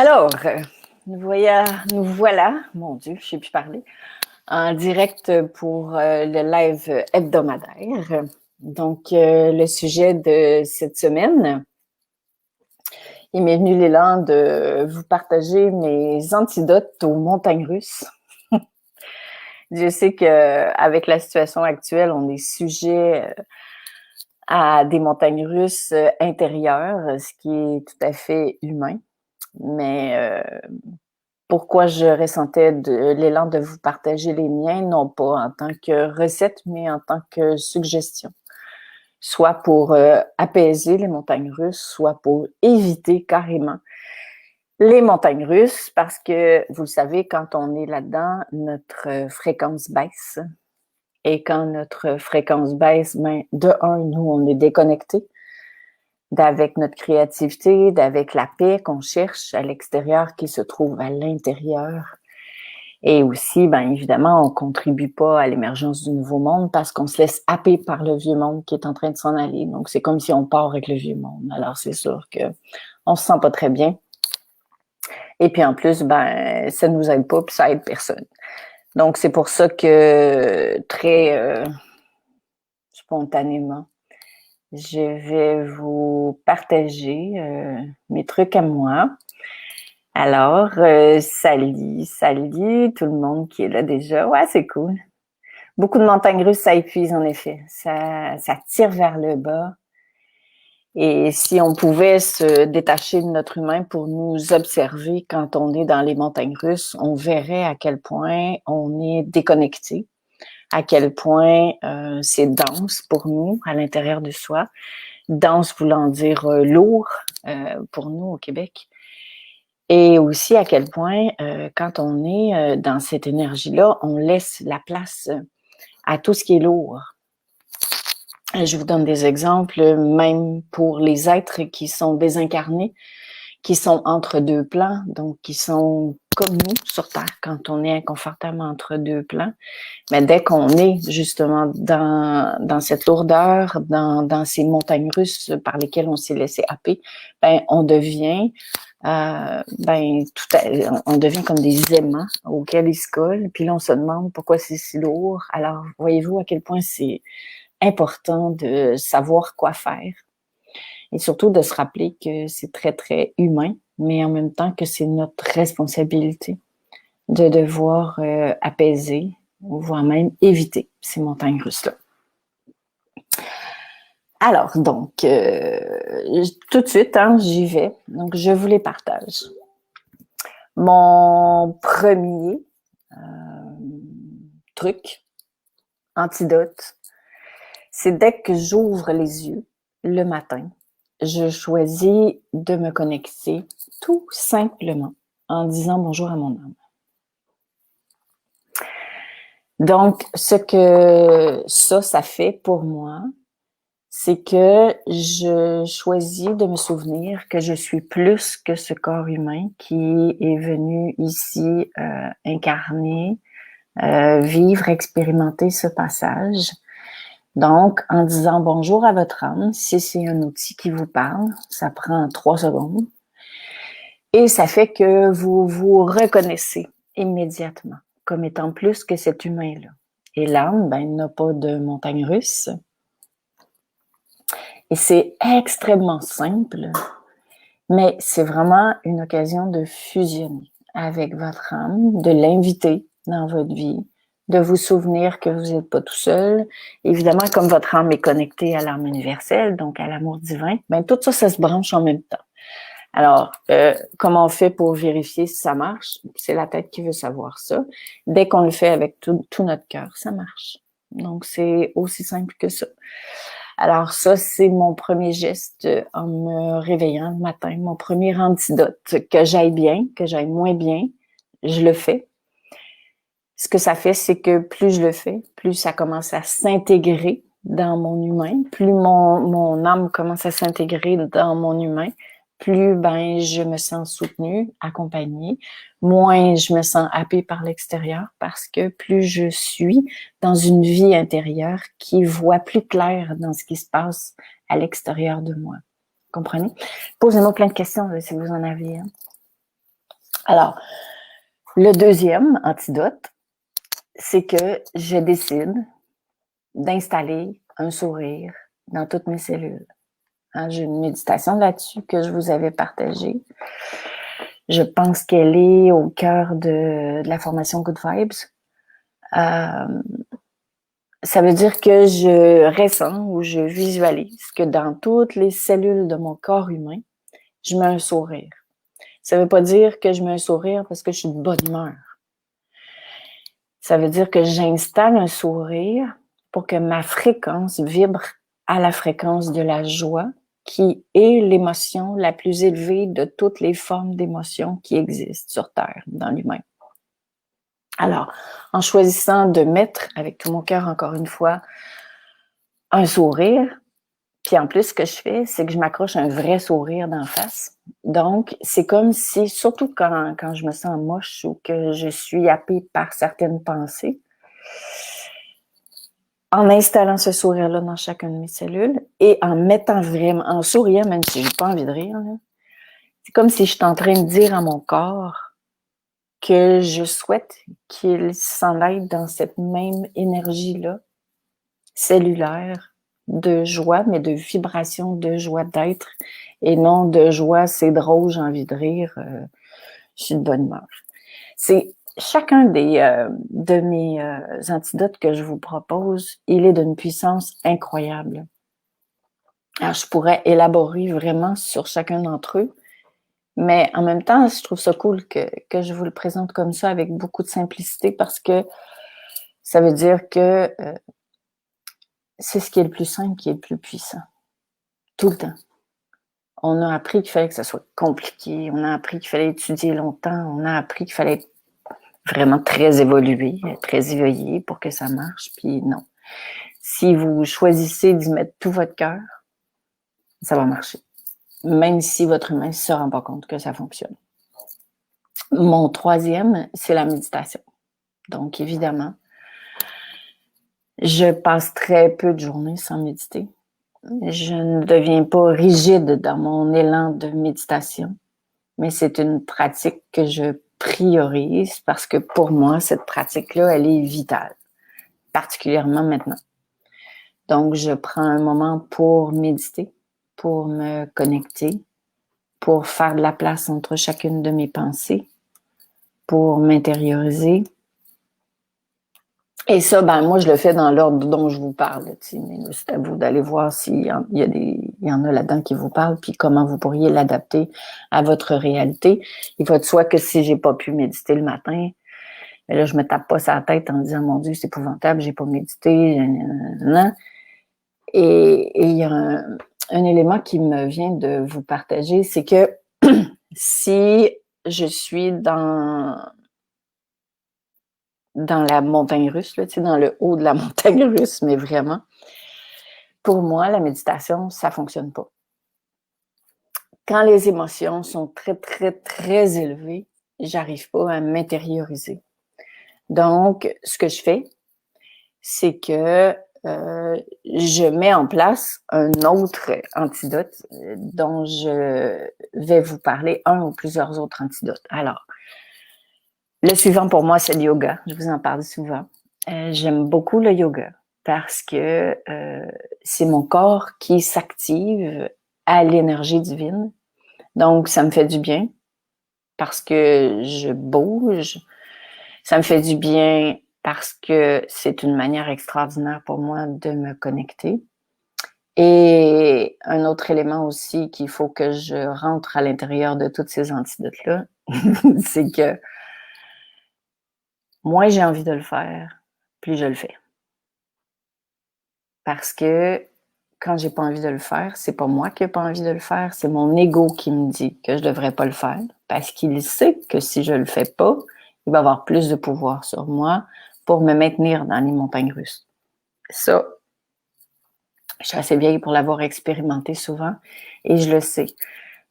Alors, nous voilà, mon Dieu, je ne sais plus parler, en direct pour le live hebdomadaire. Donc, le sujet de cette semaine, il m'est venu l'élan de vous partager mes antidotes aux montagnes russes. Je sais qu'avec la situation actuelle, on est sujet à des montagnes russes intérieures, ce qui est tout à fait humain. Mais pourquoi je ressentais l'élan de vous partager les miens, non pas en tant que recette, mais en tant que suggestion. Soit pour apaiser les montagnes russes, soit pour éviter carrément les montagnes russes, parce que, vous le savez, quand on est là-dedans, notre fréquence baisse. Et quand notre fréquence baisse, ben, de un, nous, on est déconnecté d'avec notre créativité, d'avec la paix qu'on cherche à l'extérieur qui se trouve à l'intérieur. Et aussi, ben évidemment, on contribue pas à l'émergence du nouveau monde parce qu'on se laisse happer par le vieux monde qui est en train de s'en aller. Donc, c'est comme si on part avec le vieux monde. Alors, c'est sûr que on se sent pas très bien. Et puis, en plus, ben, ça nous aide pas puis ça aide personne. Donc, c'est pour ça que très spontanément, je vais vous partager mes trucs à moi. Alors, salut tout le monde qui est là déjà. Ouais, c'est cool. Beaucoup de montagnes russes, ça épuise en effet. Ça tire vers le bas. Et si on pouvait se détacher de notre humain pour nous observer quand on est dans les montagnes russes, on verrait à quel point on est déconnecté, à quel point c'est dense pour nous à l'intérieur de soi. Dense voulant dire lourd pour nous au Québec. Et aussi à quel point, quand on est dans cette énergie-là, on laisse la place à tout ce qui est lourd. Je vous donne des exemples, même pour les êtres qui sont désincarnés, qui sont entre deux plans, donc qui sont comme nous sur Terre, quand on est inconfortable entre deux plans. Mais dès qu'on est justement dans cette lourdeur, dans ces montagnes russes par lesquelles on s'est laissé happer, ben on devient on devient comme des aimants auxquels ils se collent. Puis là, on se demande pourquoi c'est si lourd. Alors, voyez-vous à quel point c'est important de savoir quoi faire et surtout de se rappeler que c'est très, très humain, mais en même temps que c'est notre responsabilité de devoir apaiser, voire même éviter ces montagnes russes-là. Alors, donc, tout de suite, hein, j'y vais. Donc, je vous les partage. Mon premier truc, antidote, c'est dès que j'ouvre les yeux le matin, je choisis de me connecter tout simplement en disant bonjour à mon âme. Donc, ce que ça fait pour moi, c'est que je choisis de me souvenir que je suis plus que ce corps humain qui est venu ici incarner, vivre, expérimenter ce passage. Donc, en disant bonjour à votre âme, si c'est un outil qui vous parle, ça prend 3 secondes. Et ça fait que vous vous reconnaissez immédiatement comme étant plus que cet humain-là. Et l'âme, ben, n'a pas de montagne russe. Et c'est extrêmement simple, mais c'est vraiment une occasion de fusionner avec votre âme, de l'inviter dans votre vie, de vous souvenir que vous n'êtes pas tout seul. Évidemment, comme votre âme est connectée à l'âme universelle, donc à l'amour divin, ben tout ça, ça se branche en même temps. Alors, comment on fait pour vérifier si ça marche? C'est la tête qui veut savoir ça. Dès qu'on le fait avec tout notre cœur, ça marche. Donc, c'est aussi simple que ça. Alors ça, c'est mon premier geste en me réveillant le matin, mon premier antidote. Que j'aille bien, que j'aille moins bien, je le fais. Ce que ça fait, c'est que plus je le fais, plus ça commence à s'intégrer dans mon humain, plus mon âme commence à s'intégrer dans mon humain, plus ben je me sens soutenue, accompagnée, moins je me sens happée par l'extérieur parce que plus je suis dans une vie intérieure qui voit plus clair dans ce qui se passe à l'extérieur de moi. Comprenez? Posez-moi plein de questions là, si vous en avez. Hein. Alors, le deuxième antidote, c'est que je décide d'installer un sourire dans toutes mes cellules. Hein, j'ai une méditation là-dessus que je vous avais partagée. Je pense qu'elle est au cœur de la formation Good Vibes. Ça veut dire que je ressens ou je visualise que dans toutes les cellules de mon corps humain, je mets un sourire. Ça ne veut pas dire que je mets un sourire parce que je suis de bonne humeur. Ça veut dire que j'installe un sourire pour que ma fréquence vibre à la fréquence de la joie, qui est l'émotion la plus élevée de toutes les formes d'émotions qui existent sur Terre, dans l'humain. Alors, en choisissant de mettre, avec tout mon cœur encore une fois, un sourire, puis en plus, ce que je fais, c'est que je m'accroche un vrai sourire d'en face. Donc, c'est comme si, surtout quand je me sens moche ou que je suis happée par certaines pensées, en installant ce sourire-là dans chacune de mes cellules et en mettant vraiment, en souriant, même si j'ai pas envie de rire, là, c'est comme si j'étais en train de dire à mon corps que je souhaite qu'il s'en aille dans cette même énergie-là, cellulaire, de joie, mais de vibration, de joie d'être, et non de joie, c'est drôle, j'ai envie de rire, je suis de bonne humeur. C'est chacun de mes antidotes que je vous propose, il est d'une puissance incroyable. Alors, je pourrais élaborer vraiment sur chacun d'entre eux, mais en même temps, je trouve ça cool que je vous le présente comme ça avec beaucoup de simplicité parce que ça veut dire que c'est ce qui est le plus simple qui est le plus puissant. Tout le temps. On a appris qu'il fallait que ça soit compliqué, on a appris qu'il fallait étudier longtemps, on a appris qu'il fallait être vraiment très évolué, très éveillé pour que ça marche, puis non. Si vous choisissez d'y mettre tout votre cœur, ça va marcher. Même si votre humain ne se rend pas compte que ça fonctionne. Mon troisième, c'est la méditation. Donc, évidemment, je passe très peu de journées sans méditer. Je ne deviens pas rigide dans mon élan de méditation, mais c'est une pratique que je priorise parce que pour moi, cette pratique-là, elle est vitale, particulièrement maintenant. Donc, je prends un moment pour méditer, pour me connecter, pour faire de la place entre chacune de mes pensées, pour m'intérioriser. Et ça, ben moi, je le fais dans l'ordre dont je vous parle. Mais c'est à vous d'aller voir s'il y en a là-dedans qui vous parlent, puis comment vous pourriez l'adapter à votre réalité. Il va de soi que si j'ai pas pu méditer le matin, mais là, je me tape pas sa tête en disant, mon Dieu, c'est épouvantable, j'ai pas médité. Non. Et il y a un élément qui me vient de vous partager, c'est que si je suis dans la montagne russe, là, dans le haut de la montagne russe, mais vraiment, pour moi, la méditation, ça ne fonctionne pas. Quand les émotions sont très, très, très élevées, j'arrive pas à m'intérioriser. Donc, ce que je fais, c'est que je mets en place un autre antidote dont je vais vous parler, un ou plusieurs autres antidotes. Alors, le suivant pour moi, c'est le yoga. Je vous en parle souvent. J'aime beaucoup le yoga parce que c'est mon corps qui s'active à l'énergie divine. Donc, ça me fait du bien parce que je bouge. Ça me fait du bien parce que c'est une manière extraordinaire pour moi de me connecter. Et un autre élément aussi qu'il faut que je rentre à l'intérieur de toutes ces antidotes-là, c'est que moins j'ai envie de le faire, plus je le fais. Parce que quand j'ai pas envie de le faire, c'est pas moi qui n'ai pas envie de le faire, c'est mon ego qui me dit que je devrais pas le faire. Parce qu'il sait que si je le fais pas, il va avoir plus de pouvoir sur moi pour me maintenir dans les montagnes russes. Ça, je suis assez vieille pour l'avoir expérimenté souvent et je le sais.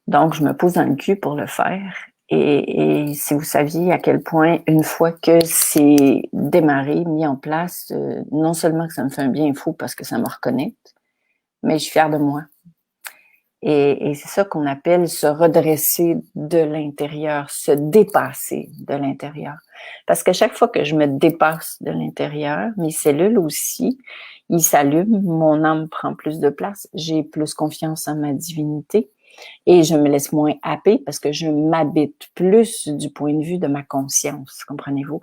Donc, je me pose dans le cul pour le faire. Et si vous saviez à quel point, une fois que c'est démarré, mis en place, non seulement que ça me fait un bien fou parce que ça me reconnecte, mais je suis fière de moi. Et c'est ça qu'on appelle se redresser de l'intérieur, se dépasser de l'intérieur. Parce qu'à chaque fois que je me dépasse de l'intérieur, mes cellules aussi, ils s'allument, mon âme prend plus de place, j'ai plus confiance en ma divinité et je me laisse moins happer parce que je m'habite plus du point de vue de ma conscience, comprenez-vous?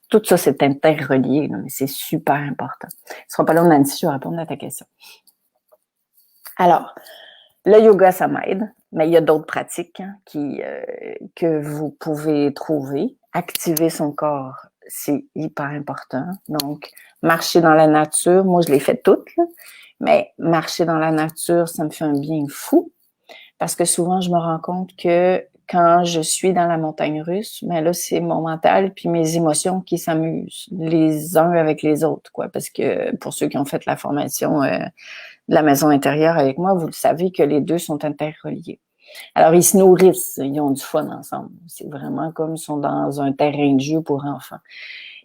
Tout ça, c'est interrelié, là, mais c'est super important. Ce sera pas long, Nancy, je vais répondre à ta question. Alors, le yoga, ça m'aide, mais il y a d'autres pratiques que vous pouvez trouver. Activer son corps, c'est hyper important. Donc, marcher dans la nature, moi, je l'ai fait toutes, là, mais marcher dans la nature, ça me fait un bien fou parce que souvent, je me rends compte que quand je suis dans la montagne russe, mais là, c'est mon mental puis mes émotions qui s'amusent les uns avec les autres, quoi. Parce que pour ceux qui ont fait la formation de la maison intérieure avec moi, vous le savez que les deux sont interreliés. Alors, ils se nourrissent, ils ont du fun ensemble. C'est vraiment comme ils sont dans un terrain de jeu pour enfants.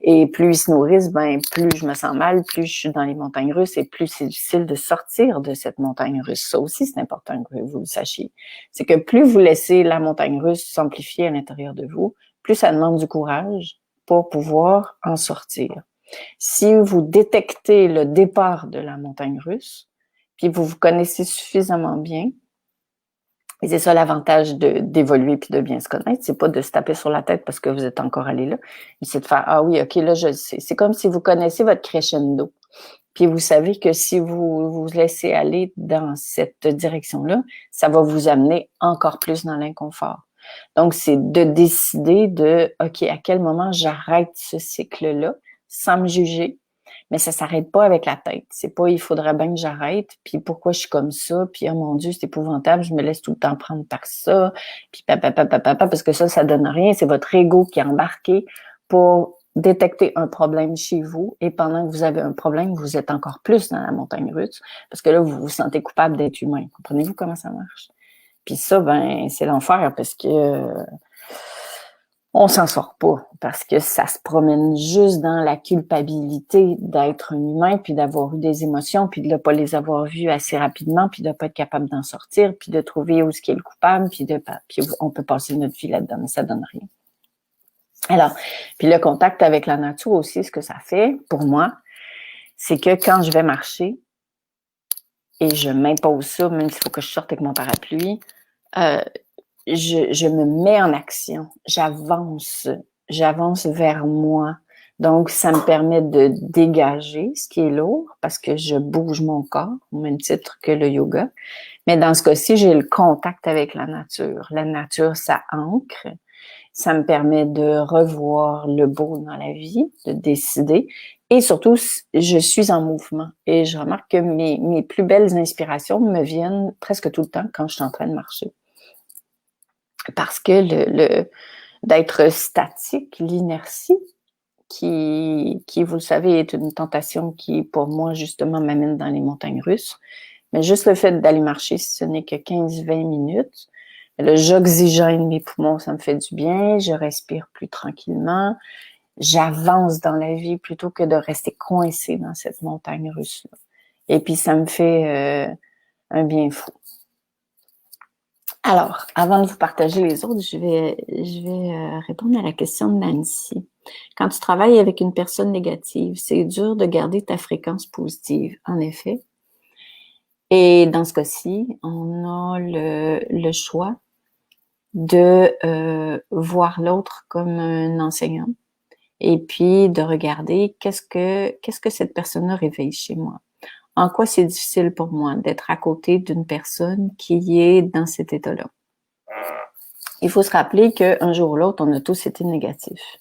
Et plus ils se nourrissent, ben plus je me sens mal, plus je suis dans les montagnes russes et plus c'est difficile de sortir de cette montagne russe. Ça aussi, c'est important que vous le sachiez. C'est que plus vous laissez la montagne russe s'amplifier à l'intérieur de vous, plus ça demande du courage pour pouvoir en sortir. Si vous détectez le départ de la montagne russe, puis vous vous connaissez suffisamment bien, et c'est ça l'avantage d'évoluer puis de bien se connaître, c'est pas de se taper sur la tête parce que vous êtes encore allé là, mais c'est de faire ah oui, ok, là je le sais. C'est comme si vous connaissez votre crescendo, puis vous savez que si vous vous laissez aller dans cette direction-là, ça va vous amener encore plus dans l'inconfort. Donc c'est de décider de ok, à quel moment j'arrête ce cycle-là sans me juger, mais ça s'arrête pas avec la tête. C'est pas il faudrait bien que j'arrête, puis pourquoi je suis comme ça, puis oh mon Dieu, c'est épouvantable, je me laisse tout le temps prendre par ça, puis papa, parce que ça donne rien. C'est votre ego qui est embarqué pour détecter un problème chez vous, et pendant que vous avez un problème, vous êtes encore plus dans la montagne russe, parce que là, vous vous sentez coupable d'être humain. Comprenez-vous comment ça marche? Puis ça, ben, c'est l'enfer, parce que on s'en sort pas parce que ça se promène juste dans la culpabilité d'être un humain, puis d'avoir eu des émotions, puis de ne pas les avoir vues assez rapidement, puis de ne pas être capable d'en sortir, puis de trouver où est-ce qui est le coupable, puis on peut passer notre vie là-dedans, mais ça donne rien. Alors, puis le contact avec la nature aussi, ce que ça fait pour moi, c'est que quand je vais marcher, et je m'impose ça, même s'il faut que je sorte avec mon parapluie, je me mets en action, j'avance vers moi. Donc, ça me permet de dégager ce qui est lourd parce que je bouge mon corps, au même titre que le yoga. Mais dans ce cas-ci, j'ai le contact avec la nature. La nature, ça ancre. Ça me permet de revoir le beau dans la vie, de décider. Et surtout, je suis en mouvement. Et je remarque que mes plus belles inspirations me viennent presque tout le temps quand je suis en train de marcher. Parce que d'être statique, l'inertie, qui, vous le savez, est une tentation qui, pour moi, justement, m'amène dans les montagnes russes. Mais juste le fait d'aller marcher, si ce n'est que 15-20 minutes, j'oxygène mes poumons, ça me fait du bien, je respire plus tranquillement, j'avance dans la vie plutôt que de rester coincée dans cette montagne russe-là. Et puis, ça me fait un bien fou. Alors, avant de vous partager les autres, je vais répondre à la question de Nancy. Quand tu travailles avec une personne négative, c'est dur de garder ta fréquence positive, en effet. Et dans ce cas-ci, on a le choix de voir l'autre comme un enseignant et puis de regarder qu'est-ce que cette personne-là réveille chez moi. En quoi c'est difficile pour moi d'être à côté d'une personne qui est dans cet état-là. Il faut se rappeler qu'un jour ou l'autre, on a tous été négatifs.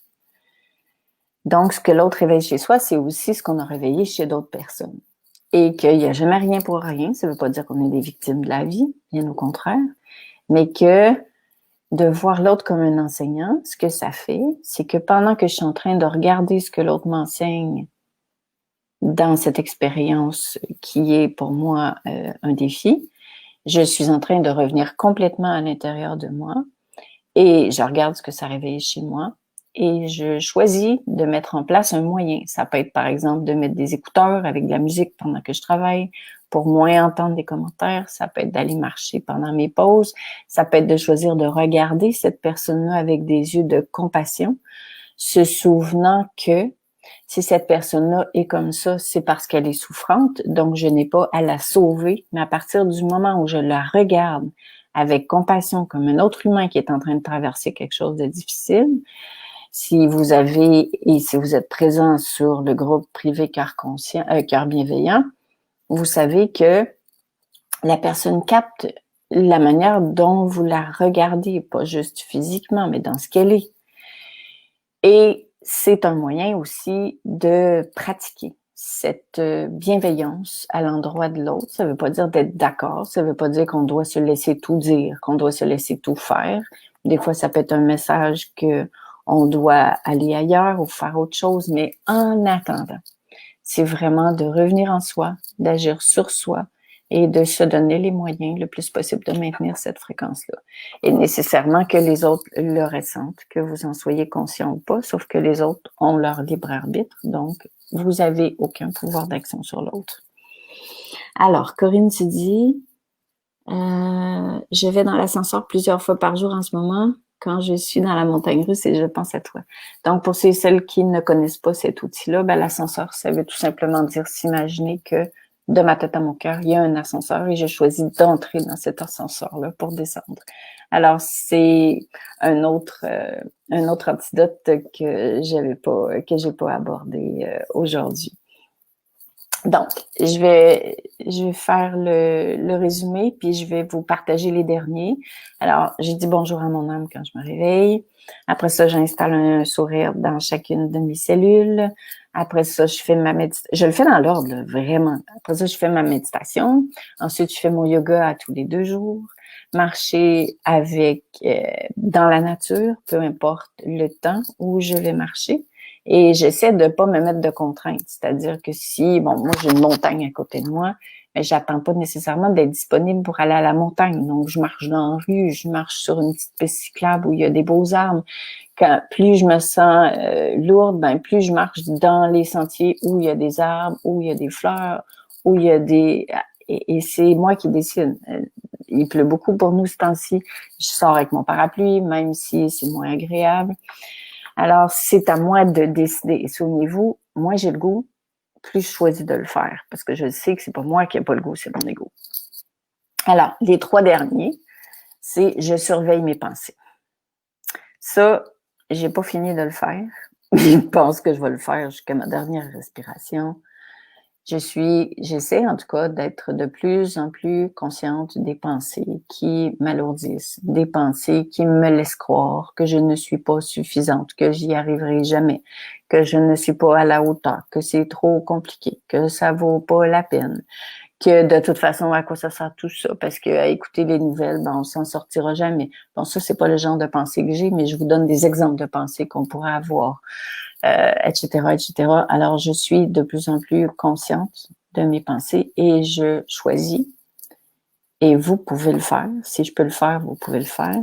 Donc, ce que l'autre réveille chez soi, c'est aussi ce qu'on a réveillé chez d'autres personnes. Et qu'il n'y a jamais rien pour rien. Ça ne veut pas dire qu'on est des victimes de la vie, bien au contraire. Mais que de voir l'autre comme un enseignant, ce que ça fait, c'est que pendant que je suis en train de regarder ce que l'autre m'enseigne dans cette expérience qui est pour moi un défi, je suis en train de revenir complètement à l'intérieur de moi et je regarde ce que ça réveille chez moi et je choisis de mettre en place un moyen. Ça peut être par exemple de mettre des écouteurs avec de la musique pendant que je travaille pour moins entendre des commentaires, ça peut être d'aller marcher pendant mes pauses, ça peut être de choisir de regarder cette personne-là avec des yeux de compassion, se souvenant que si cette personne-là est comme ça, c'est parce qu'elle est souffrante, donc je n'ai pas à la sauver, mais à partir du moment où je la regarde avec compassion comme un autre humain qui est en train de traverser quelque chose de difficile, si vous avez et si vous êtes présent sur le groupe privé Cœur conscient, Cœur bienveillant, vous savez que la personne capte la manière dont vous la regardez, pas juste physiquement, mais dans ce qu'elle est. Et c'est un moyen aussi de pratiquer cette bienveillance à l'endroit de l'autre. Ça ne veut pas dire d'être d'accord, ça ne veut pas dire qu'on doit se laisser tout dire, qu'on doit se laisser tout faire. Des fois, ça peut être un message que on doit aller ailleurs ou faire autre chose, mais en attendant, c'est vraiment de revenir en soi, d'agir sur soi et de se donner les moyens le plus possible de maintenir cette fréquence-là. Et nécessairement que les autres le ressentent, que vous en soyez conscient ou pas, sauf que les autres ont leur libre arbitre, donc vous n'avez aucun pouvoir d'action sur l'autre. Alors, Corinne se dit, je vais dans l'ascenseur plusieurs fois par jour en ce moment quand je suis dans la montagne russe et je pense à toi. Donc, pour ceux et celles qui ne connaissent pas cet outil-là, ben, l'ascenseur, ça veut tout simplement dire s'imaginer que de ma tête à mon cœur, il y a un ascenseur et j'ai choisi d'entrer dans cet ascenseur-là pour descendre. Alors, c'est un autre antidote que j'ai pas abordé aujourd'hui. Donc, je vais faire le résumé, puis je vais vous partager les derniers. Alors, j'ai dit bonjour à mon âme quand je me réveille. Après ça, j'installe un sourire dans chacune de mes cellules. Après ça, je fais ma méditation. Je le fais dans l'ordre, là, vraiment. Après ça, je fais ma méditation. Ensuite, je fais mon yoga à tous les 2 jours. Marcher avec dans la nature, peu importe le temps où je vais marcher. Et j'essaie de pas me mettre de contraintes. C'est-à-dire que si, bon, moi, j'ai une montagne à côté de moi, mais j'attends pas nécessairement d'être disponible pour aller à la montagne. Donc, je marche dans la rue, je marche sur une petite piste cyclable où il y a des beaux arbres. Plus je me sens lourde, ben, plus je marche dans les sentiers où il y a des arbres, où il y a des fleurs, où il y a des... Et c'est moi qui décide. Il pleut beaucoup pour nous ce temps-ci. Je sors avec mon parapluie, même si c'est moins agréable. Alors, c'est à moi de décider. Et souvenez-vous, moi, j'ai le goût, plus je choisis de le faire, parce que je sais que c'est pas moi qui n'ai pas le goût, c'est mon ego. Alors, les 3 derniers, c'est je surveille mes pensées. Ça, j'ai pas fini de le faire. Je pense que je vais le faire jusqu'à ma dernière respiration. J'essaie en tout cas d'être de plus en plus consciente des pensées qui m'alourdissent, des pensées qui me laissent croire que je ne suis pas suffisante, que j'y arriverai jamais, que je ne suis pas à la hauteur, que c'est trop compliqué, que ça vaut pas la peine, que de toute façon, à quoi ça sert tout ça? Parce que à écouter les nouvelles, ben, on s'en sortira jamais. Bon, ça, c'est pas le genre de pensée que j'ai, mais je vous donne des exemples de pensées qu'on pourrait avoir. Etc., etc. Alors, je suis de plus en plus consciente de mes pensées et je choisis, et vous pouvez le faire, si je peux le faire, vous pouvez le faire,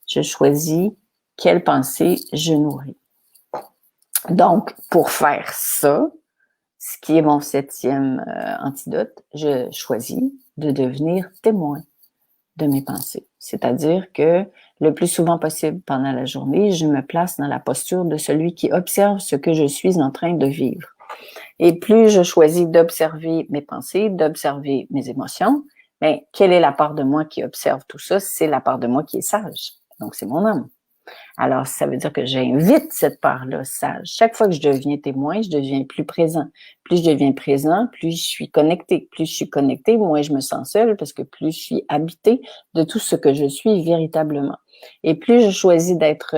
je choisis quelle pensée je nourris. Donc, pour faire ça, ce qui est mon 7e antidote, je choisis de devenir témoin de mes pensées. C'est-à-dire que le plus souvent possible pendant la journée, je me place dans la posture de celui qui observe ce que je suis en train de vivre. Et plus je choisis d'observer mes pensées, d'observer mes émotions, mais quelle est la part de moi qui observe tout ça? C'est la part de moi qui est sage. Donc, c'est mon âme. Alors, ça veut dire que j'invite cette part-là sage. Chaque fois que je deviens témoin, je deviens plus présent. Plus je deviens présent, plus je suis connectée. Plus je suis connectée, moins je me sens seule parce que plus je suis habitée de tout ce que je suis véritablement. Et plus je choisis d'être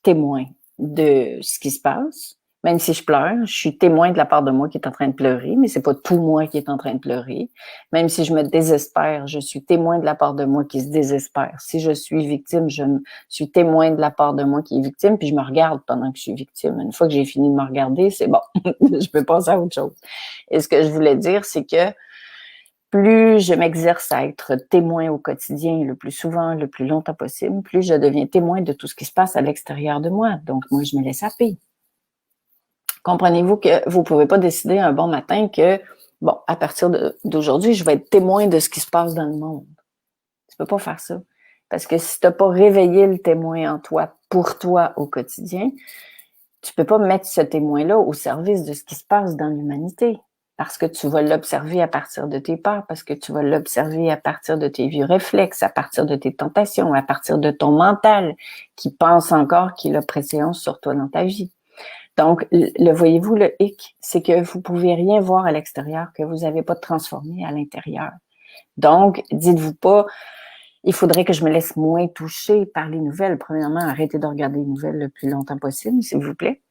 témoin de ce qui se passe, même si je pleure, je suis témoin de la part de moi qui est en train de pleurer, mais c'est pas tout moi qui est en train de pleurer. Même si je me désespère, je suis témoin de la part de moi qui se désespère. Si je suis victime, je suis témoin de la part de moi qui est victime, puis je me regarde pendant que je suis victime. Une fois que j'ai fini de me regarder, c'est bon, je peux passer à autre chose. Et ce que je voulais dire, c'est que plus je m'exerce à être témoin au quotidien, le plus souvent, le plus longtemps possible, plus je deviens témoin de tout ce qui se passe à l'extérieur de moi. Donc, moi, je me laisse happer. Comprenez-vous que vous ne pouvez pas décider un bon matin que bon, à partir d'aujourd'hui, je vais être témoin de ce qui se passe dans le monde. Tu peux pas faire ça. Parce que si tu n'as pas réveillé le témoin en toi, pour toi, au quotidien, tu peux pas mettre ce témoin-là au service de ce qui se passe dans l'humanité. Parce que tu vas l'observer à partir de tes peurs, parce que tu vas l'observer à partir de tes vieux réflexes, à partir de tes tentations, à partir de ton mental qui pense encore qu'il a préséance sur toi dans ta vie. Donc, le voyez-vous, le hic, c'est que vous pouvez rien voir à l'extérieur que vous n'avez pas transformé à l'intérieur. Donc, dites-vous pas, il faudrait que je me laisse moins toucher par les nouvelles. Premièrement, arrêtez de regarder les nouvelles le plus longtemps possible, s'il vous plaît.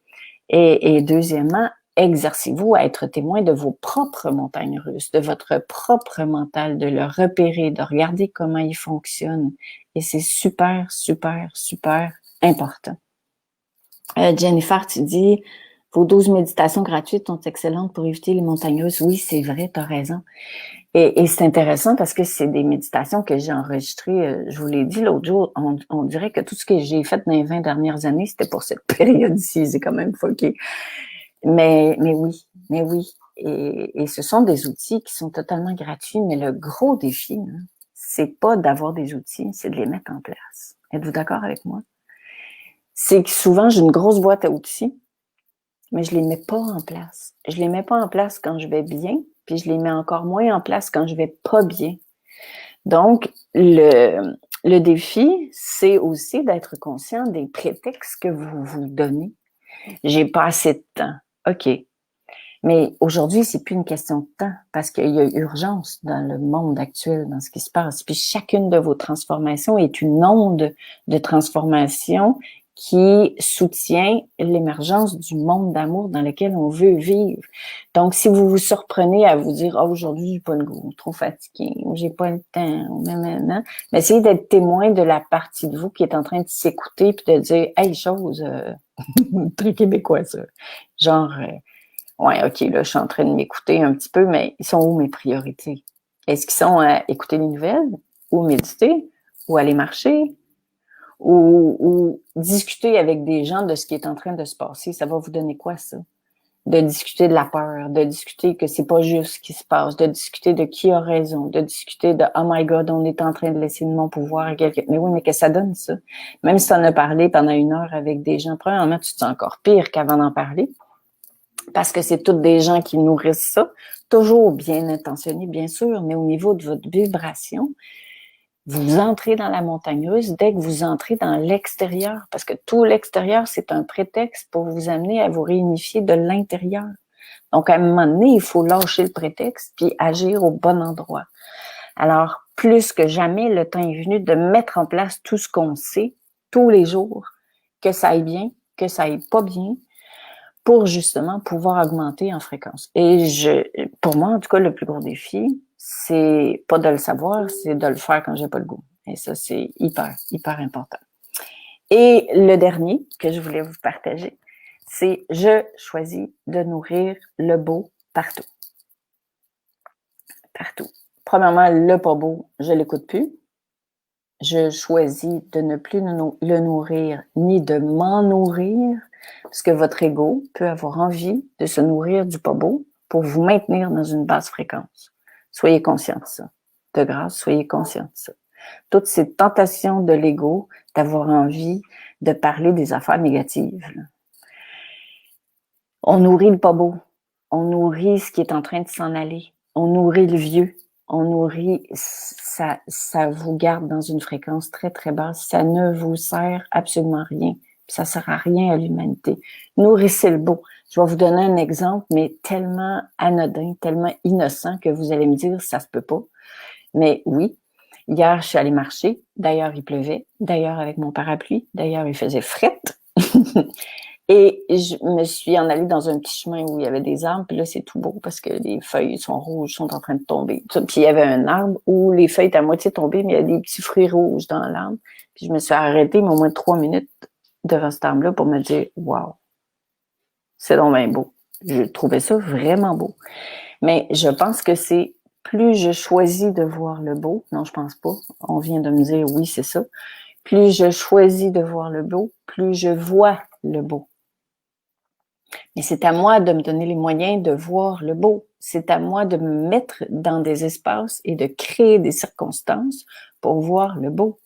Et deuxièmement, exercez-vous à être témoin de vos propres montagnes russes, de votre propre mental, de le repérer, de regarder comment il fonctionne. Et c'est super, super, super important. Jennifer, tu dis, vos 12 méditations gratuites sont excellentes pour éviter les montagnes russes. Oui, c'est vrai, tu as raison. Et c'est intéressant parce que c'est des méditations que j'ai enregistrées, je vous l'ai dit l'autre jour, on dirait que tout ce que j'ai fait dans les 20 dernières années, c'était pour cette période-ci, c'est quand même fucké. Mais oui. Et ce sont des outils qui sont totalement gratuits, mais le gros défi, hein, c'est pas d'avoir des outils, c'est de les mettre en place. Êtes-vous d'accord avec moi? C'est que souvent, j'ai une grosse boîte à outils, mais je les mets pas en place. Je les mets pas en place quand je vais bien, puis je les mets encore moins en place quand je vais pas bien. Donc, le défi, c'est aussi d'être conscient des prétextes que vous vous donnez. J'ai pas assez de temps. OK. Mais aujourd'hui, c'est plus une question de temps parce qu'il y a urgence dans le monde actuel, dans ce qui se passe. Puis chacune de vos transformations est une onde de transformation qui soutient l'émergence du monde d'amour dans lequel on veut vivre. Donc, si vous vous surprenez à vous dire, oh, aujourd'hui, j'ai pas le goût, trop fatigué, ou j'ai pas le temps, mais essayez d'être témoin de la partie de vous qui est en train de s'écouter puis de dire, hey, chose, très québécois, ça. Genre, ouais, OK, là, je suis en train de m'écouter un petit peu, mais ils sont où mes priorités? Est-ce qu'ils sont à écouter les nouvelles, ou méditer, ou aller marcher, ou discuter avec des gens de ce qui est en train de se passer? Ça va vous donner quoi, ça? De discuter de la peur, de discuter que c'est pas juste ce qui se passe, de discuter de qui a raison, de discuter de oh my God, on est en train de laisser de mon pouvoir à quelqu'un. Mais oui, mais que ça donne ça? Même si tu en as parlé pendant 1 heure avec des gens, premièrement, tu te sens encore pire qu'avant d'en parler, parce que c'est toutes des gens qui nourrissent ça, toujours bien intentionnés, bien sûr, mais au niveau de votre vibration, vous entrez dans la montagne russe dès que vous entrez dans l'extérieur, parce que tout l'extérieur, c'est un prétexte pour vous amener à vous réunifier de l'intérieur. Donc, à un moment donné, il faut lâcher le prétexte puis agir au bon endroit. Alors, plus que jamais, le temps est venu de mettre en place tout ce qu'on sait tous les jours, que ça aille bien, que ça aille pas bien, pour justement pouvoir augmenter en fréquence. Et pour moi, en tout cas, le plus gros défi, c'est pas de le savoir, c'est de le faire quand j'ai pas le goût. Et ça, c'est hyper, hyper important. Et le dernier que je voulais vous partager, c'est je choisis de nourrir le beau partout. Partout. Premièrement, le pas beau, je l'écoute plus. Je choisis de ne plus le nourrir ni de m'en nourrir, parce que votre ego peut avoir envie de se nourrir du pas beau pour vous maintenir dans une basse fréquence. Soyez conscient de ça. De grâce, soyez conscient de ça. Toutes ces tentations de l'ego d'avoir envie de parler des affaires négatives. Là. On nourrit le pas beau. On nourrit ce qui est en train de s'en aller. On nourrit le vieux. On nourrit, ça vous garde dans une fréquence très, très basse. Ça ne vous sert absolument rien. Ça sert à rien à l'humanité. Nourrissez le beau. Je vais vous donner un exemple, mais tellement anodin, tellement innocent que vous allez me dire, ça se peut pas. Mais oui, hier, je suis allée marcher. D'ailleurs, il pleuvait. D'ailleurs, avec mon parapluie. D'ailleurs, il faisait frette. Et je me suis en allée dans un petit chemin où il y avait des arbres, puis là, c'est tout beau parce que les feuilles sont rouges, sont en train de tomber. Puis il y avait un arbre où les feuilles étaient à moitié tombées, mais il y a des petits fruits rouges dans l'arbre. Puis je me suis arrêtée, mais au moins 3 minutes devant cet arbre-là pour me dire « Wow, c'est donc bien beau. » Je trouvais ça vraiment beau. Mais je pense que c'est plus je choisis de voir le beau, non, je pense pas, on vient de me dire « Oui, c'est ça », plus je choisis de voir le beau, plus je vois le beau. Mais c'est à moi de me donner les moyens de voir le beau. c'est à moi de me mettre dans des espaces et de créer des circonstances pour voir le beau.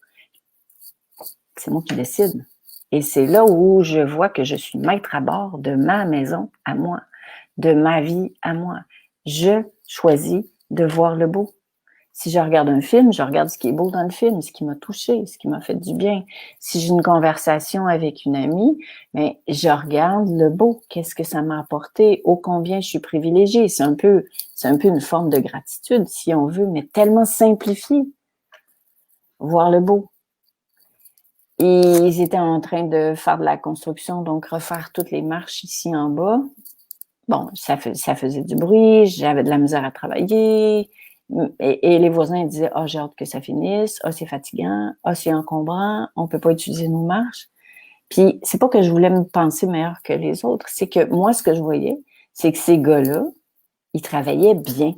C'est moi qui décide. Et c'est là où je vois que je suis maître à bord de ma maison à moi, de ma vie à moi. Je choisis de voir le beau. Si je regarde un film, je regarde ce qui est beau dans le film, ce qui m'a touché, ce qui m'a fait du bien. Si j'ai une conversation avec une amie, mais je regarde le beau. Qu'est-ce que ça m'a apporté? Ô combien je suis privilégiée. C'est un peu une forme de gratitude, si on veut, mais tellement simplifié. Voir le beau. Et ils étaient en train de faire de la construction, donc refaire toutes les marches ici en bas. Bon, ça faisait du bruit, j'avais de la misère à travailler. Et les voisins disaient « Ah, j'ai hâte que ça finisse. Ah, c'est fatigant. Ah, c'est encombrant. On peut pas utiliser nos marches. » Puis, c'est pas que je voulais me penser meilleur que les autres, c'est que moi, ce que je voyais, c'est que ces gars-là, ils travaillaient bien.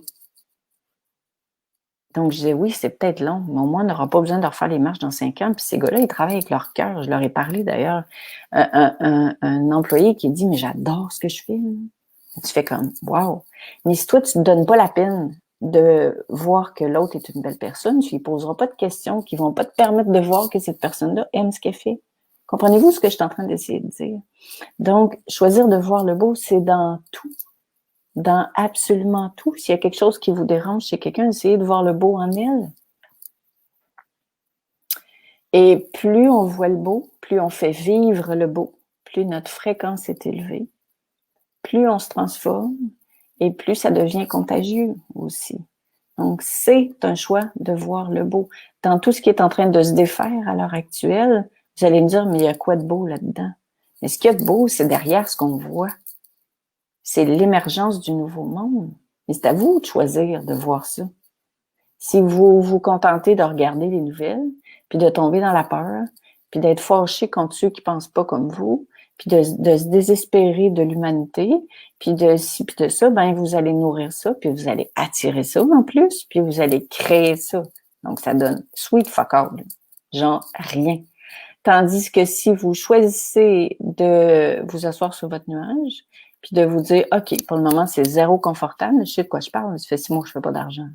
Donc, je disais, oui, c'est peut-être long, mais au moins, on n'aura pas besoin de refaire les marches dans 5 ans. Puis ces gars-là, ils travaillent avec leur cœur. Je leur ai parlé d'ailleurs. Un employé qui dit, mais j'adore ce que je fais. Et tu fais comme, wow. Mais si toi, tu ne te donnes pas la peine de voir que l'autre est une belle personne, tu lui poseras pas de questions qui vont pas te permettre de voir que cette personne-là aime ce qu'elle fait. Comprenez-vous ce que je suis en train d'essayer de dire? Donc, choisir de voir le beau, c'est dans tout. Dans absolument tout. S'il y a quelque chose qui vous dérange chez quelqu'un, essayez de voir le beau en elle. Et plus on voit le beau, plus on fait vivre le beau, plus notre fréquence est élevée, plus on se transforme et plus ça devient contagieux aussi. Donc, c'est un choix de voir le beau. Dans tout ce qui est en train de se défaire à l'heure actuelle, vous allez me dire, mais il y a quoi de beau là-dedans? Mais ce qu'il y a de beau, c'est derrière ce qu'on voit. C'est l'émergence du nouveau monde. Mais c'est à vous de choisir de voir ça. Si vous vous contentez de regarder les nouvelles, puis de tomber dans la peur, puis d'être fâché contre ceux qui pensent pas comme vous, puis de se désespérer de l'humanité, puis de ci, puis de ça, ben vous allez nourrir ça, puis vous allez attirer ça en plus, puis vous allez créer ça. Donc, ça donne sweet fuck all. Genre rien. Tandis que si vous choisissez de vous asseoir sur votre nuage, puis de vous dire, OK, pour le moment, c'est zéro confortable, je sais de quoi je parle, ça fait 6 mois que je fais pas d'argent.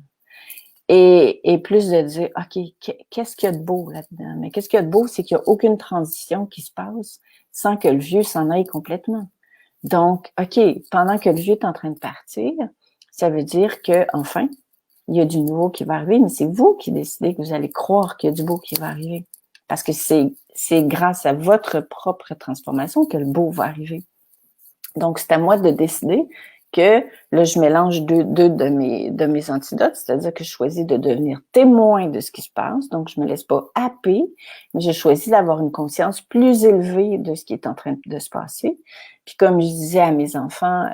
Et plus de dire, OK, qu'est-ce qu'il y a de beau là-dedans? Mais qu'est-ce qu'il y a de beau, c'est qu'il n'y a aucune transition qui se passe sans que le vieux s'en aille complètement. Donc, OK, pendant que le vieux est en train de partir, ça veut dire que enfin, il y a du nouveau qui va arriver, mais c'est vous qui décidez que vous allez croire qu'il y a du beau qui va arriver. Parce que c'est grâce à votre propre transformation que le beau va arriver. Donc, c'est à moi de décider que là, je mélange deux de mes antidotes, c'est-à-dire que je choisis de devenir témoin de ce qui se passe, donc je me laisse pas happer, mais je choisis d'avoir une conscience plus élevée de ce qui est en train de se passer. Puis comme je disais à mes enfants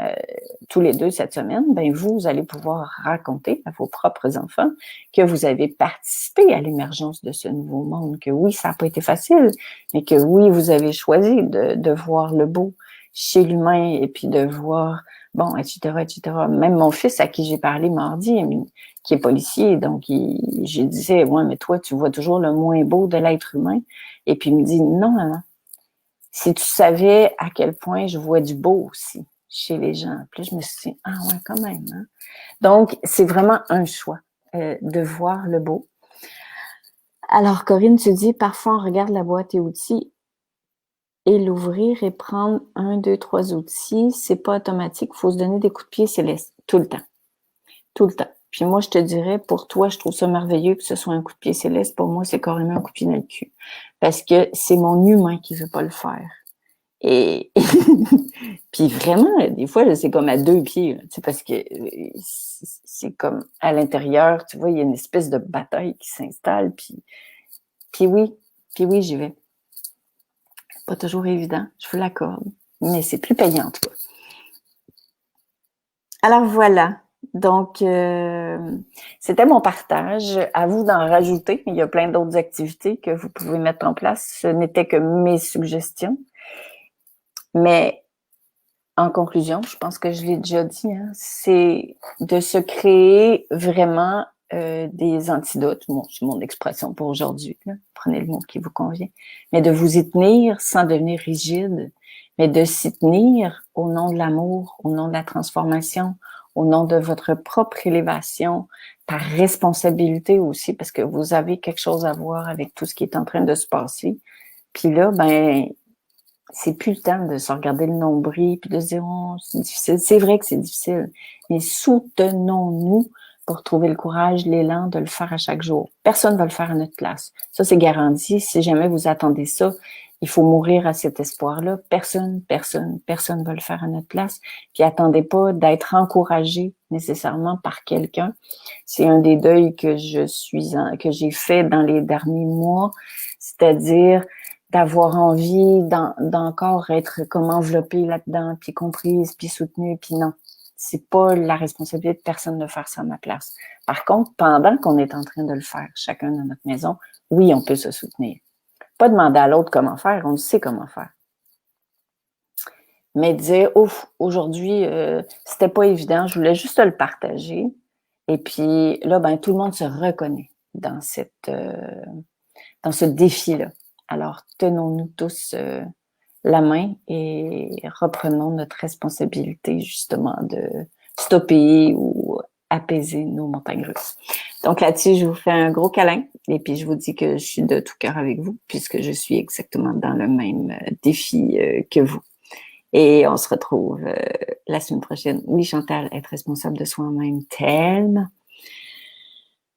tous les 2 cette semaine, ben vous allez pouvoir raconter à vos propres enfants que vous avez participé à l'émergence de ce nouveau monde, que oui, ça n'a pas été facile, mais que oui, vous avez choisi de voir le beau chez l'humain et puis de voir, bon, etc., etc. Même mon fils à qui j'ai parlé mardi, qui est policier, donc je disais, ouais, mais toi, tu vois toujours le moins beau de l'être humain. Et puis il me dit, non, maman, si tu savais à quel point je vois du beau aussi chez les gens. Puis là, je me suis dit, ah ouais, quand même. Hein? Donc, c'est vraiment un choix de voir le beau. Alors, Corinne, tu dis, parfois on regarde la boîte et outils et l'ouvrir et prendre 1, 2, 3 outils, c'est pas automatique, il faut se donner des coups de pied célestes, tout le temps. Tout le temps. Puis moi, je te dirais, pour toi, je trouve ça merveilleux que ce soit un coup de pied céleste. Pour moi, c'est carrément un coup de pied dans le cul. Parce que c'est mon humain qui veut pas le faire. Et puis vraiment, des fois, c'est comme à 2 pieds, là, tu sais, parce que c'est comme à l'intérieur, tu vois, il y a une espèce de bataille qui s'installe. Puis oui, j'y vais. Pas toujours évident, je vous l'accorde, mais c'est plus payant en tout cas. Alors voilà, donc c'était mon partage. À vous d'en rajouter, il y a plein d'autres activités que vous pouvez mettre en place. Ce n'était que mes suggestions. Mais en conclusion, je pense que je l'ai déjà dit, hein, c'est de se créer vraiment des antidotes. Bon, c'est mon expression pour aujourd'hui. Là. Prenez le mot qui vous convient. Mais de vous y tenir sans devenir rigide, mais de s'y tenir au nom de l'amour, au nom de la transformation, au nom de votre propre élévation, par responsabilité aussi, parce que vous avez quelque chose à voir avec tout ce qui est en train de se passer. Puis là, ben, c'est plus le temps de se regarder le nombril puis de se dire oh, c'est difficile. C'est vrai que c'est difficile, mais soutenons-nous pour trouver le courage, l'élan de le faire à chaque jour. Personne ne va le faire à notre place. Ça, c'est garanti. Si jamais vous attendez ça, il faut mourir à cet espoir-là. Personne ne va le faire à notre place. Puis attendez pas d'être encouragé nécessairement par quelqu'un. C'est un des deuils que que j'ai fait dans les derniers mois, c'est-à-dire d'avoir envie d'encore être comme enveloppée là-dedans, puis comprise, puis soutenue, puis non. C'est pas la responsabilité de personne de faire ça à ma place. Par contre, pendant qu'on est en train de le faire, chacun dans notre maison, oui, on peut se soutenir. Pas demander à l'autre comment faire, on sait comment faire. Mais dire, ouf, aujourd'hui, c'était pas évident, je voulais juste te le partager. Et puis là, ben, tout le monde se reconnaît dans dans ce défi-là. Alors, tenons-nous tous la main et reprenons notre responsabilité, justement, de stopper ou apaiser nos montagnes russes. Donc là-dessus, je vous fais un gros câlin et puis je vous dis que je suis de tout cœur avec vous puisque je suis exactement dans le même défi que vous. Et on se retrouve la semaine prochaine. Oui, Chantal, être responsable de soi-même tellement.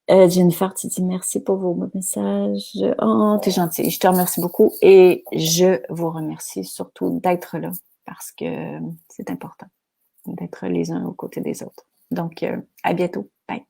Jennifer, tu dis merci pour vos messages. Oh, t'es gentille. Je te remercie beaucoup et je vous remercie surtout d'être là parce que c'est important d'être les uns aux côtés des autres. Donc, à bientôt. Bye.